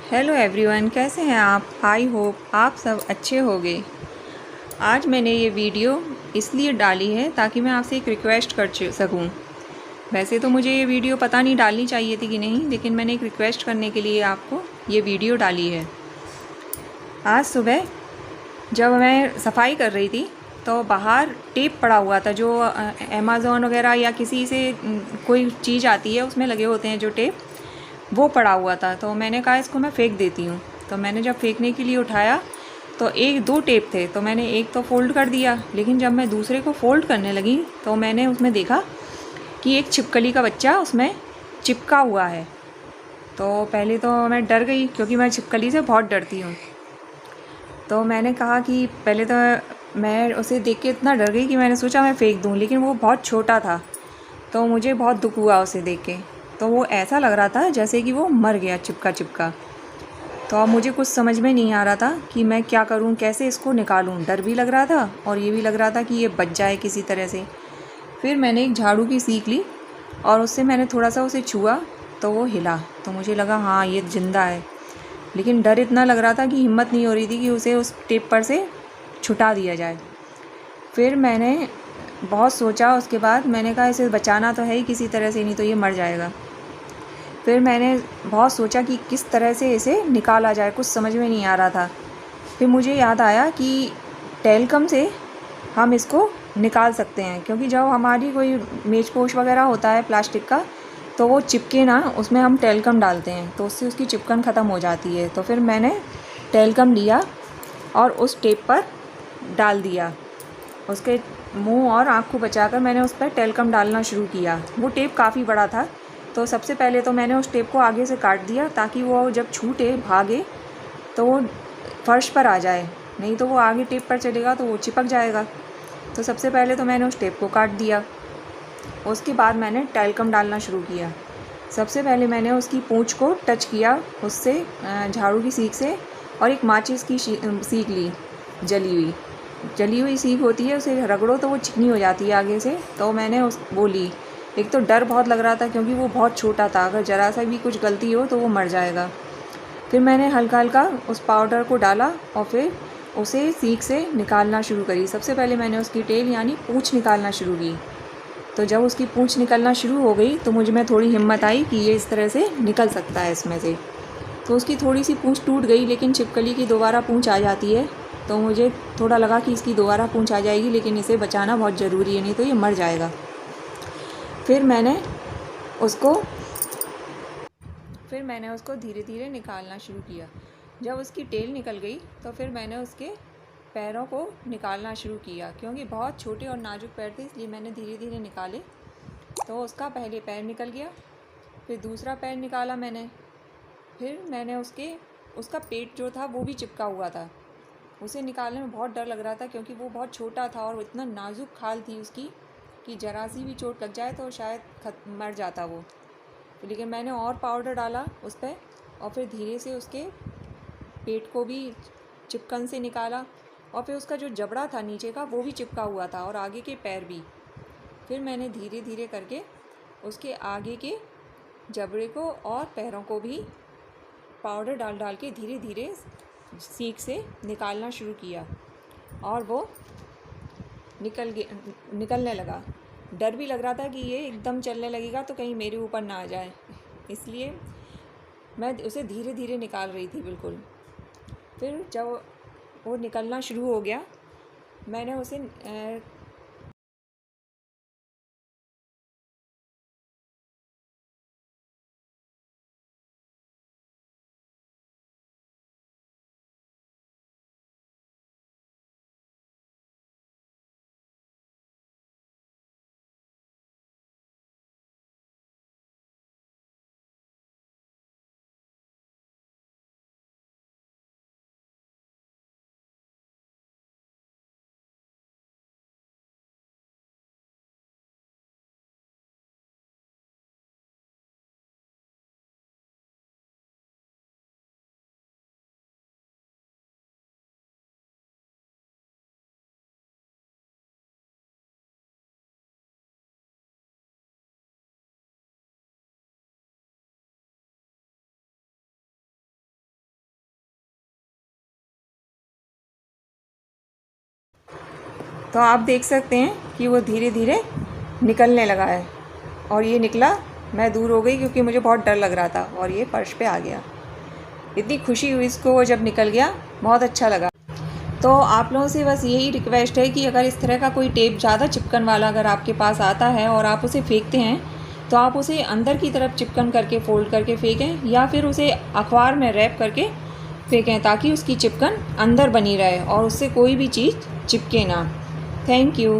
Hello everyone, कैसे हैं आप। आई होप आप सब अच्छे होंगे। आज मैंने ये वीडियो इसलिए डाली है ताकि मैं आपसे एक रिक्वेस्ट कर सकूं। वैसे तो मुझे ये वीडियो पता नहीं डालनी चाहिए थी कि नहीं, लेकिन मैंने एक रिक्वेस्ट करने के लिए आपको ये वीडियो डाली है। आज सुबह जब मैं सफाई कर रही थी तो बाहर टेप पड़ा हुआ था, जो अमेज़ॉन वगैरह या किसी से कोई चीज़ आती है उसमें लगे होते हैं जो टेप, वो पड़ा हुआ था। तो मैंने कहा इसको मैं फेंक देती हूँ। तो मैंने जब फेंकने के लिए उठाया तो एक दो टेप थे, तो मैंने एक तो फ़ोल्ड कर दिया, लेकिन जब मैं दूसरे को फ़ोल्ड करने लगी तो मैंने उसमें देखा कि एक छिपकली का बच्चा उसमें चिपका हुआ है। तो पहले तो मैं डर गई, क्योंकि मैं छिपकली से बहुत डरती हूँ। तो मैंने कहा कि पहले तो मैं उसे देख के इतना डर गई कि मैंने सोचा मैं फ़ेंक दूँ, लेकिन वो बहुत छोटा था तो मुझे बहुत दुख हुआ उसे देख के। तो वो ऐसा लग रहा था जैसे कि वो मर गया चिपका चिपका। तो अब मुझे कुछ समझ में नहीं आ रहा था कि मैं क्या करूं, कैसे इसको निकालूं। डर भी लग रहा था और ये भी लग रहा था कि ये बच जाए किसी तरह से। फिर मैंने एक झाड़ू की सीख ली और उससे मैंने थोड़ा सा उसे छुआ तो वो हिला। तो मुझे लगा हाँ ये ज़िंदा है, लेकिन डर इतना लग रहा था कि हिम्मत नहीं हो रही थी कि उसे उस टेप पर से छुटा दिया जाए। फिर मैंने बहुत सोचा, उसके बाद मैंने कहा इसे बचाना तो है ही किसी तरह से, नहीं तो ये मर जाएगा। फिर मैंने बहुत सोचा कि किस तरह से इसे निकाला जाए, कुछ समझ में नहीं आ रहा था। फिर मुझे याद आया कि टेल्कम से हम इसको निकाल सकते हैं, क्योंकि जब हमारी कोई मेज पोश वगैरह होता है प्लास्टिक का, तो वो चिपके ना, उसमें हम टेल्कम डालते हैं तो उससे उसकी चिपकन ख़त्म हो जाती है। तो फिर मैंने टेल्कम लिया और उस टेप पर डाल दिया। उसके मुंह और आँख को बचाकर मैंने उस पर टेल्कम डालना शुरू किया। वो टेप काफ़ी बड़ा था, तो सबसे पहले तो मैंने उस टेप को आगे से काट दिया ताकि वो जब छूटे भागे तो वो फर्श पर आ जाए, नहीं तो वो आगे टेप पर चलेगा तो वो चिपक जाएगा। तो सबसे पहले तो मैंने उस टेप को काट दिया। उसके बाद मैंने टेल्कम डालना शुरू किया। सबसे पहले मैंने उसकी पूँछ को टच किया उससे, झाड़ू की सीख से, और एक माचिस की सीख ली, जली हुई सीख होती है, उसे रगड़ो तो वो चिकनी हो जाती है आगे से। तो मैंने उस वो ली। एक तो डर बहुत लग रहा था क्योंकि वो बहुत छोटा था, अगर ज़रा सा भी कुछ गलती हो तो वो मर जाएगा। फिर मैंने हल्का हल्का उस पाउडर को डाला और फिर उसे सीख से निकालना शुरू करी। सबसे पहले मैंने उसकी टेल यानी पूँछ निकालना शुरू की। तो जब उसकी पूँछ निकलना शुरू हो गई तो मुझ में थोड़ी हिम्मत आई कि ये इस तरह से निकल सकता है इसमें से। तो उसकी थोड़ी सी पूँछ टूट गई, लेकिन छिपकली की दोबारा पूँछ आ जाती है। तो मुझे थोड़ा लगा कि इसकी दोबारा पूँछ आ जाएगी, लेकिन इसे बचाना बहुत ज़रूरी है, नहीं तो ये मर जाएगा। फिर मैंने उसको धीरे धीरे निकालना शुरू किया। जब उसकी टेल निकल गई तो फिर मैंने उसके पैरों को निकालना शुरू किया। क्योंकि बहुत छोटे और नाजुक पैर थे, इसलिए मैंने धीरे धीरे निकाले। तो उसका पहले पैर निकल गया, फिर दूसरा पैर निकाला मैंने, फिर मैंने उसका पेट जो था वो भी चिपका हुआ था। उसे निकालने में बहुत डर लग रहा था क्योंकि वो बहुत छोटा था और इतना नाजुक खाल थी उसकी कि ज़रा सी भी चोट लग जाए तो शायद मर जाता वो। लेकिन मैंने और पाउडर डाला उस पर और फिर धीरे से उसके पेट को भी चिपकन से निकाला, और फिर उसका जो जबड़ा था नीचे का वो भी चिपका हुआ था और आगे के पैर भी। फिर मैंने धीरे धीरे करके उसके आगे के जबड़े को और पैरों को भी पाउडर डाल डाल के धीरे धीरे सीख से निकालना शुरू किया और वो निकलने लगा। डर भी लग रहा था कि ये एकदम चलने लगेगा तो कहीं मेरे ऊपर ना आ जाए, इसलिए मैं उसे धीरे धीरे निकाल रही थी बिल्कुल। फिर जब वो निकलना शुरू हो गया, मैंने उसे तो आप देख सकते हैं कि वो धीरे धीरे निकलने लगा है और ये निकला। मैं दूर हो गई क्योंकि मुझे बहुत डर लग रहा था और ये फर्श पे आ गया। इतनी खुशी हुई इसको वो जब निकल गया, बहुत अच्छा लगा। तो आप लोगों से बस यही रिक्वेस्ट है कि अगर इस तरह का कोई टेप ज़्यादा चिपकन वाला अगर आपके पास आता है और आप उसे फेंकते हैं तो आप उसे अंदर की तरफ चिपकन करके फोल्ड करके फेंकें या फिर उसे अखबार में रैप करके फेंकें ताकि उसकी चिपकन अंदर बनी रहे और उससे कोई भी चीज़ चिपके ना। Thank you.